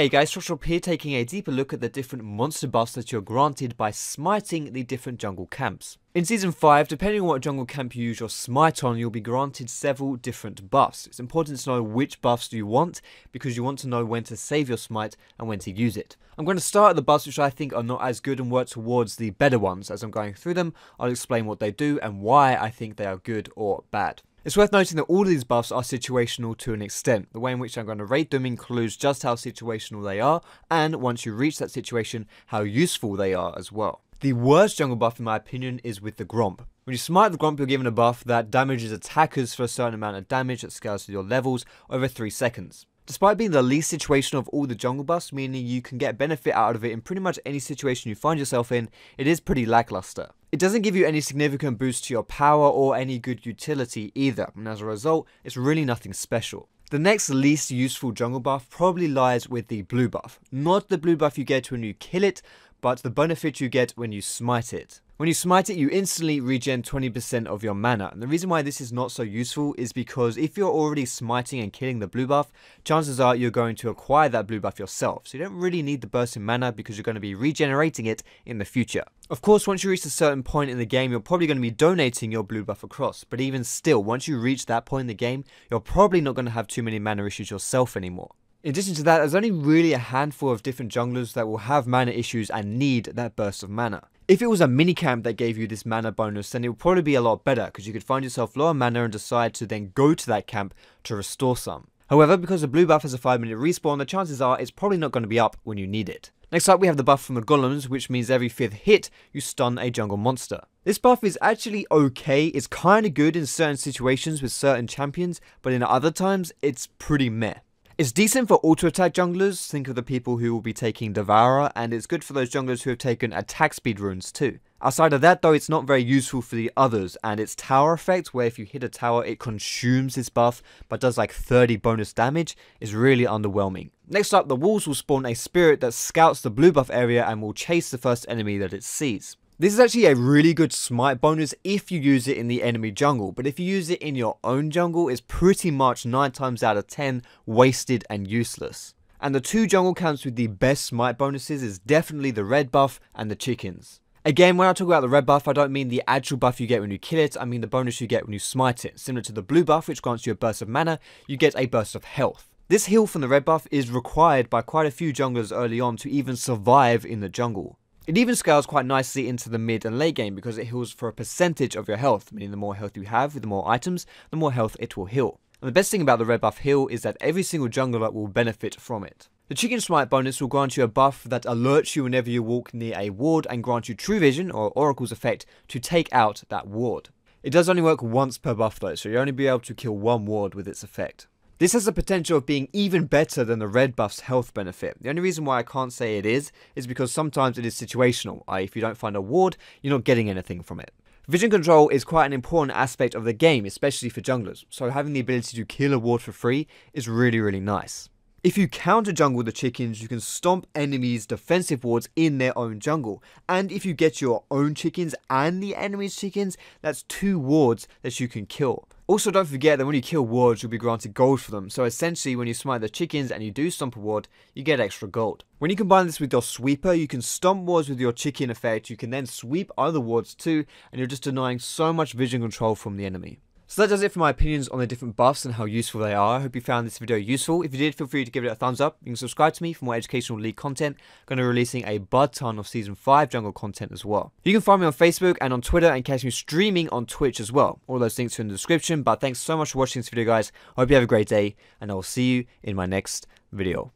Hey guys, Joshua here, taking a deeper look at the different monster buffs that you're granted by smiting the different jungle camps. In Season 5, depending on what jungle camp you use your smite on, you'll be granted several different buffs. It's important to know which buffs you want, because you want to know when to save your smite and when to use it. I'm going to start at the buffs which I think are not as good and work towards the better ones. As I'm going through them, I'll explain what they do and why I think they are good or bad. It's worth noting that all of these buffs are situational to an extent. The way in which I'm going to rate them includes just how situational they are, and once you reach that situation, how useful they are as well. The worst jungle buff in my opinion is with the Gromp. When you smite the Gromp, you're given a buff that damages attackers for a certain amount of damage that scales with your levels over 3 seconds. Despite being the least situational of all the jungle buffs, meaning you can get benefit out of it in pretty much any situation you find yourself in, it is pretty lackluster. It doesn't give you any significant boost to your power or any good utility either, and as a result, it's really nothing special. The next least useful jungle buff probably lies with the blue buff. Not the blue buff you get when you kill it, but the benefit you get when you smite it. When you smite it, you instantly regen 20% of your mana, and the reason why this is not so useful is because if you're already smiting and killing the blue buff, chances are you're going to acquire that blue buff yourself, so you don't really need the burst in mana because you're going to be regenerating it in the future. Of course, once you reach a certain point in the game, you're probably going to be donating your blue buff across, but even still, once you reach that point in the game, you're probably not going to have too many mana issues yourself anymore. In addition to that, there's only really a handful of different junglers that will have mana issues and need that burst of mana. If it was a minicamp that gave you this mana bonus, then it would probably be a lot better, because you could find yourself low on mana and decide to then go to that camp to restore some. However, because the blue buff has a 5-minute respawn, the chances are it's probably not going to be up when you need it. Next up, we have the buff from the golems, which means every 5th hit, you stun a jungle monster. This buff is actually okay, it's kinda good in certain situations with certain champions, but in other times, it's pretty meh. It's decent for auto-attack junglers, think of the people who will be taking Devourer, and it's good for those junglers who have taken attack speed runes too. Outside of that though, it's not very useful for the others, and its tower effect, where if you hit a tower it consumes this buff, but does like 30 bonus damage, is really underwhelming. Next up, the wolves will spawn a spirit that scouts the blue buff area and will chase the first enemy that it sees. This is actually a really good smite bonus if you use it in the enemy jungle, but if you use it in your own jungle, it's pretty much 9 times out of 10 wasted and useless. And the 2 jungle camps with the best smite bonuses is definitely the red buff and the chickens. Again, when I talk about the red buff, I don't mean the actual buff you get when you kill it, I mean the bonus you get when you smite it. Similar to the blue buff, which grants you a burst of mana, you get a burst of health. This heal from the red buff is required by quite a few junglers early on to even survive in the jungle. It even scales quite nicely into the mid and late game because it heals for a percentage of your health, meaning the more health you have with the more items, the more health it will heal. And the best thing about the red buff heal is that every single jungler will benefit from it. The chicken smite bonus will grant you a buff that alerts you whenever you walk near a ward and grant you true vision or oracle's effect to take out that ward. It does only work once per buff though, so you'll only be able to kill 1 ward with its effect. This has the potential of being even better than the red buff's health benefit. The only reason why I can't say it is because sometimes it is situational, i.e. if you don't find a ward, you're not getting anything from it. Vision control is quite an important aspect of the game, especially for junglers, so having the ability to kill a ward for free is really nice. If you counter jungle the chickens, you can stomp enemies' defensive wards in their own jungle. And if you get your own chickens and the enemy's chickens, that's 2 wards that you can kill. Also, don't forget that when you kill wards, you'll be granted gold for them. So essentially, when you smite the chickens and you do stomp a ward, you get extra gold. When you combine this with your sweeper, you can stomp wards with your chicken effect. You can then sweep other wards too, and you're just denying so much vision control from the enemy. So that does it for my opinions on the different buffs and how useful they are. I hope you found this video useful. If you did, feel free to give it a thumbs up. You can subscribe to me for more educational league content. I'm going to be releasing a butt ton of Season 5 jungle content as well. You can find me on Facebook and on Twitter and catch me streaming on Twitch as well. All those links are in the description. But thanks so much for watching this video, guys. I hope you have a great day, and I will see you in my next video.